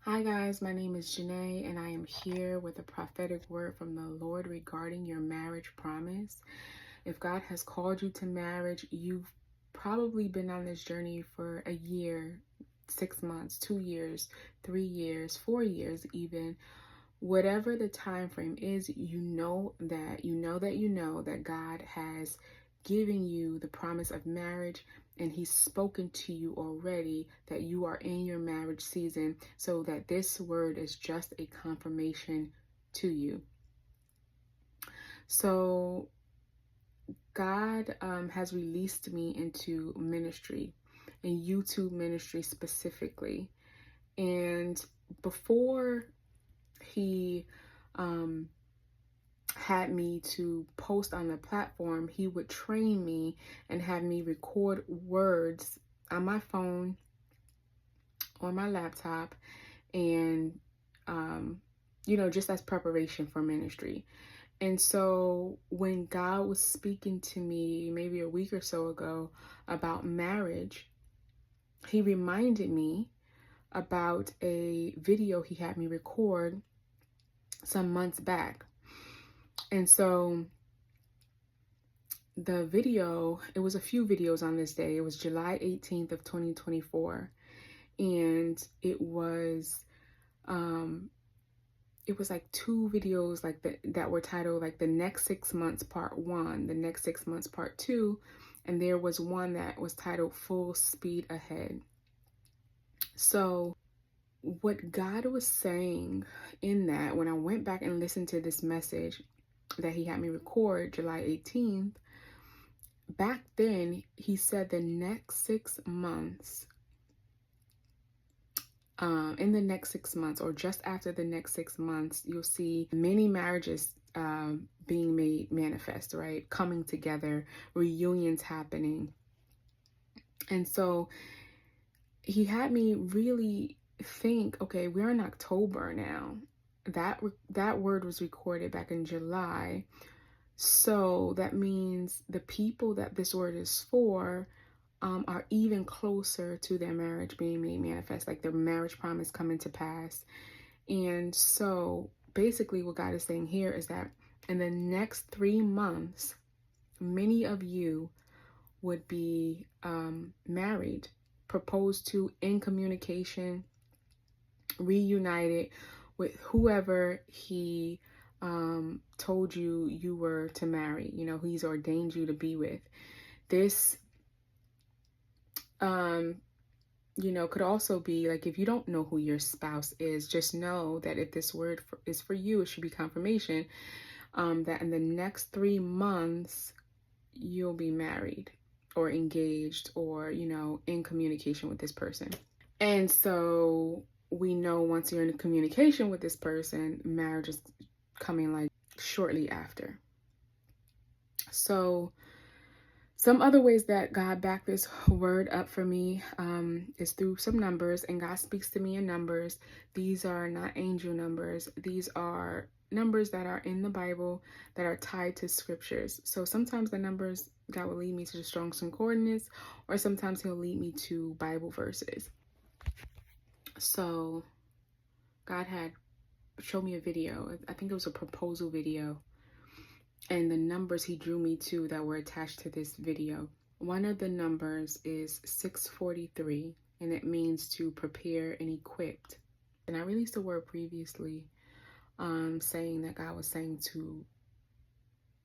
Hi guys, my name is Janae and I am here with a prophetic word from the Lord regarding your marriage promise. If God has called you to marriage, you've probably been on this journey for a year, 6 months, 2 years, 3 years, 4 years even. Whatever the time frame is, you know that God has given you the promise of marriage, and he's spoken to you already that you are in your marriage season, so that this word is just a confirmation to you. So God has released me into ministry, and YouTube ministry specifically. And before he had me to post on the platform, he would train me and have me record words on my phone, on my laptop, and just as preparation for ministry. And so when God was speaking to me maybe a week or so ago about marriage, he reminded me about a video he had me record some months back. And so the video, it was a few videos on this day. It was July 18th of 2024. And it was like two videos that were titled like the next 6 months part 1, the next 6 months part 2, and there was one that was titled Full Speed Ahead. So what God was saying in that, when I went back and listened to this message that he had me record July 18th, back then he said the next 6 months, in the next 6 months or just after the next 6 months, you'll see many marriages being made manifest, right? Coming together, reunions happening. And so he had me really think, okay, we're in October now. That word was recorded back in July. So that means the people that this word is for are even closer to their marriage being made manifest, like their marriage promise coming to pass. And so basically what God is saying here is that in the next 3 months, many of you would be married, proposed to, in communication, reunited with whoever he told you were to marry, who he's ordained you to be with. This could also be like, if you don't know who your spouse is, just know that if this word is for you, it should be confirmation that in the next 3 months, you'll be married or engaged or, in communication with this person. And so we know once you're in communication with this person, marriage is coming like shortly after. So some other ways that God backed this word up for me is through some numbers, and God speaks to me in numbers. These are not angel numbers. These are numbers that are in the Bible that are tied to scriptures. So sometimes the numbers, God will lead me to the Strong's Concordance, or sometimes he'll lead me to Bible verses. So God had showed me a video. I think it was a proposal video. And the numbers he drew me to that were attached to this video. One of the numbers is 643, and it means to prepare and equipped. And I released a word previously saying that God was saying to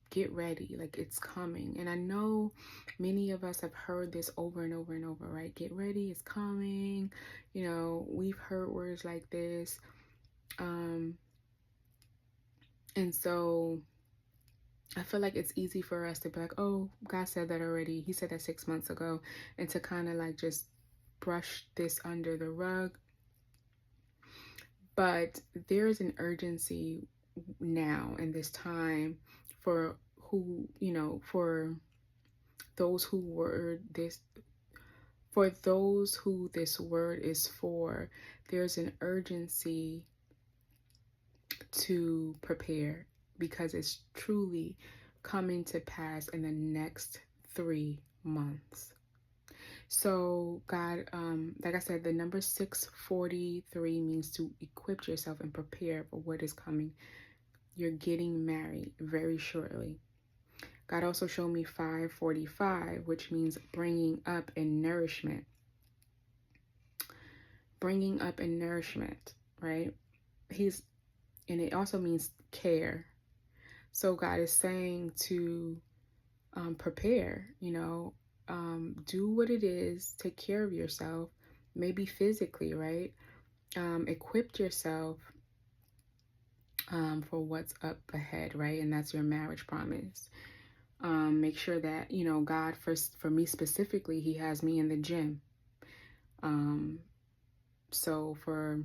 get ready, like it's coming. And I know many of us have heard this over and over and over, right? Get ready, it's coming. We've heard words like this. And so I feel like it's easy for us to be like, oh, God said that already. He said that 6 months ago. And to kind of like just brush this under the rug. But there is an urgency now in this time for for those who this word is for. There's an urgency to prepare, because it's truly coming to pass in the next 3 months. So God, like I said, the number 643 means to equip yourself and prepare for what is coming. You're getting married very shortly. God also showed me 545, which means bringing up and nourishment. Bringing up and nourishment, right? And it also means care. So God is saying to prepare, do what it is, take care of yourself, maybe physically, right? Equip yourself for what's up ahead, right? And that's your marriage promise. Make sure that, God, for me specifically, he has me in the gym. So for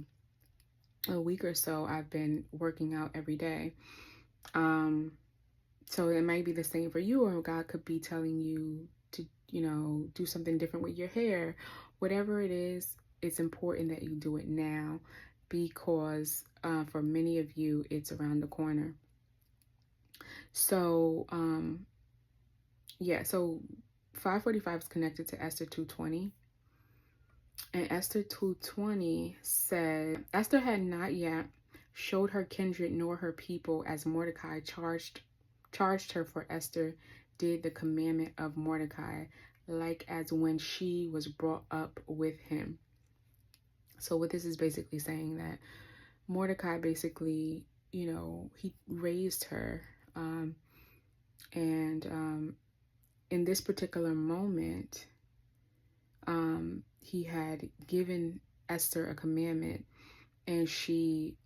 a week or so, I've been working out every day. So it might be the same for you, or God could be telling you to, do something different with your hair. Whatever it is, it's important that you do it now, because for many of you, it's around the corner. So, so 545 is connected to Esther 2:20. And Esther 2:20 said, Esther had not yet showed her kindred nor her people, as Mordecai charged her, for Esther did the commandment of Mordecai, like as when she was brought up with him. So what this is basically saying, that Mordecai basically, he raised her. And in this particular moment, he had given Esther a commandment, and she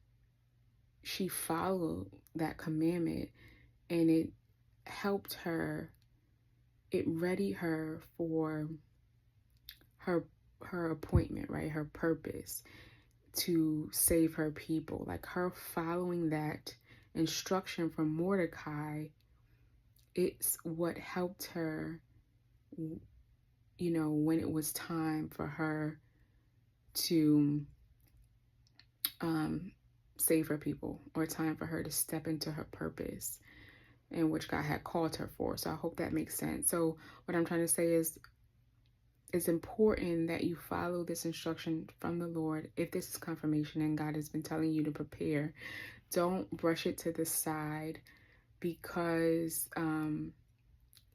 followed that commandment, and it helped her, it readied her for her appointment, right? Her purpose to save her people. Like, her following that instruction from Mordecai, it's what helped her, when it was time for her to save her people, or time for her to step into her purpose in which God had called her for. So I hope that makes sense. So what I'm trying to say is, it's important that you follow this instruction from the Lord. If this is confirmation and God has been telling you to prepare, don't brush it to the side, because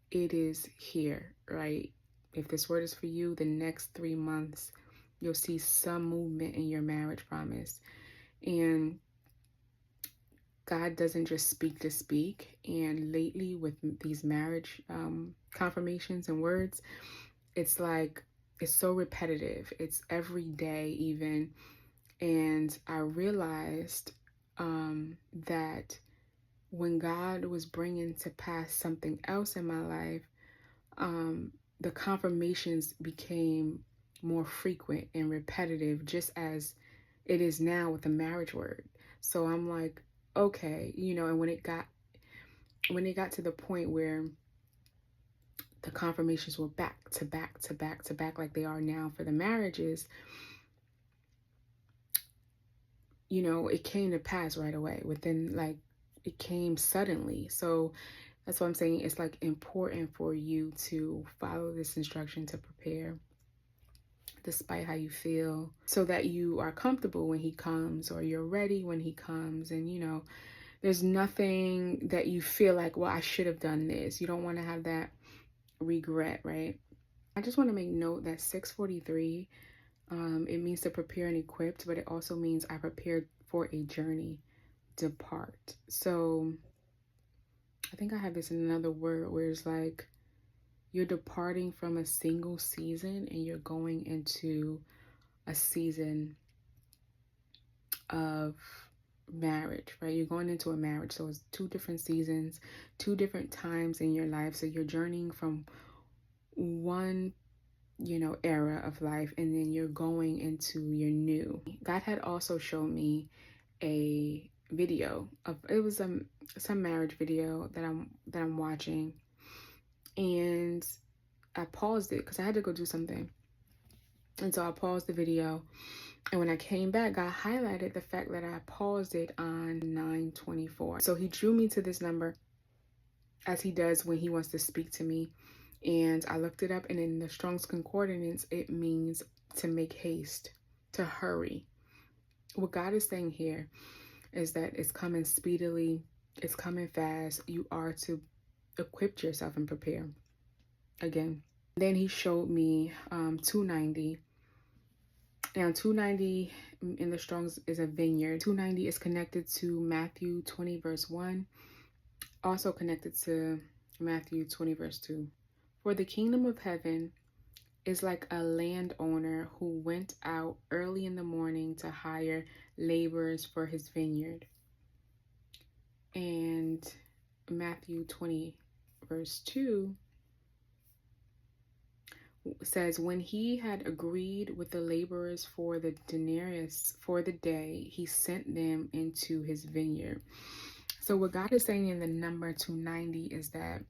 it is here, right? If this word is for you, the next 3 months, you'll see some movement in your marriage promise. And God doesn't just speak to speak. And lately, with these marriage confirmations and words, it's like, it's so repetitive. It's every day even. And I realized that when God was bringing to pass something else in my life, the confirmations became more frequent and repetitive, just as it is now with the marriage word. So I'm like, okay, and when it got to the point where the confirmations were back to back to back to back, like they are now for the marriages, it came to pass right away. It came suddenly. So that's what I'm saying. It's like important for you to follow this instruction to prepare, despite how you feel, so that you are comfortable when he comes, or you're ready when he comes. And there's nothing that you feel like, well, I should have done this. You don't want to have that regret, right? I just want to make note that 643, it means to prepare and equipped, but it also means I prepared for a journey, depart. So I think I have this in another word, where it's like, you're departing from a single season and you're going into a season of marriage, right? You're going into a marriage. So it's 2 different seasons, 2 different times in your life. So you're journeying from one, era of life, and then you're going into your new. God had also shown me a video of, it was some marriage video that I'm watching, and I paused it because I had to go do something. And so I paused the video, and when I came back, God highlighted the fact that I paused it on 9:24. So he drew me to this number, as he does when he wants to speak to me. And I looked it up, and in the Strong's Concordance, it means to make haste, to hurry. What God is saying here is that it's coming speedily, it's coming fast. You are to equip yourself and prepare. Again. Then he showed me 290. Now 290 in the Strong's is a vineyard. 290 is connected to Matthew 20 verse 1, also connected to Matthew 20 verse 2. For the kingdom of heaven is like a landowner who went out early in the morning to hire laborers for his vineyard. And Matthew 20 verse 2 says, when he had agreed with the laborers for the denarius for the day, he sent them into his vineyard. So what God is saying in the number 290 is that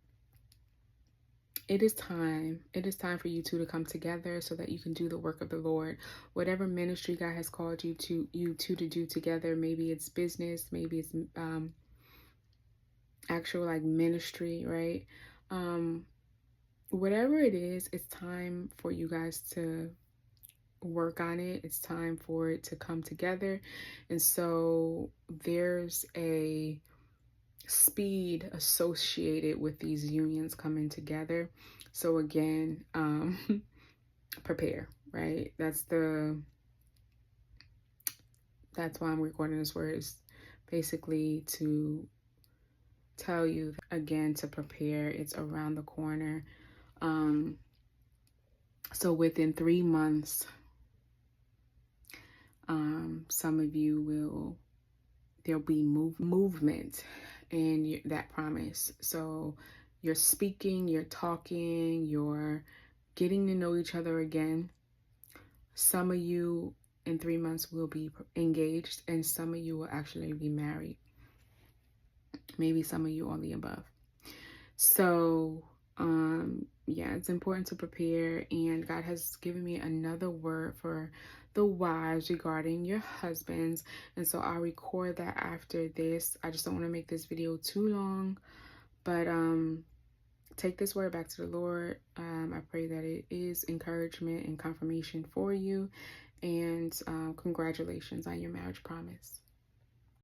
it is time for you two to come together so that you can do the work of the Lord. Whatever ministry God has called you two to do together, maybe it's business, maybe it's actual like ministry, right? Whatever it is, it's time for you guys to work on it. It's time for it to come together. And so there's a speed associated with these unions coming together. So again, prepare, right? That's why I'm recording this word, is basically to tell you again to prepare. It's around the corner. So within 3 months, some of you there'll be movement in that promise. So you're speaking, you're talking, you're getting to know each other again. Some of you in 3 months will be engaged, and some of you will actually be married. Maybe some of you all the above. So yeah, it's important to prepare, and God has given me another word for the wives regarding your husbands, and so I'll record that after this. I just don't want to make this video too long, but take this word back to the Lord. I pray that it is encouragement and confirmation for you, and congratulations on your marriage promise.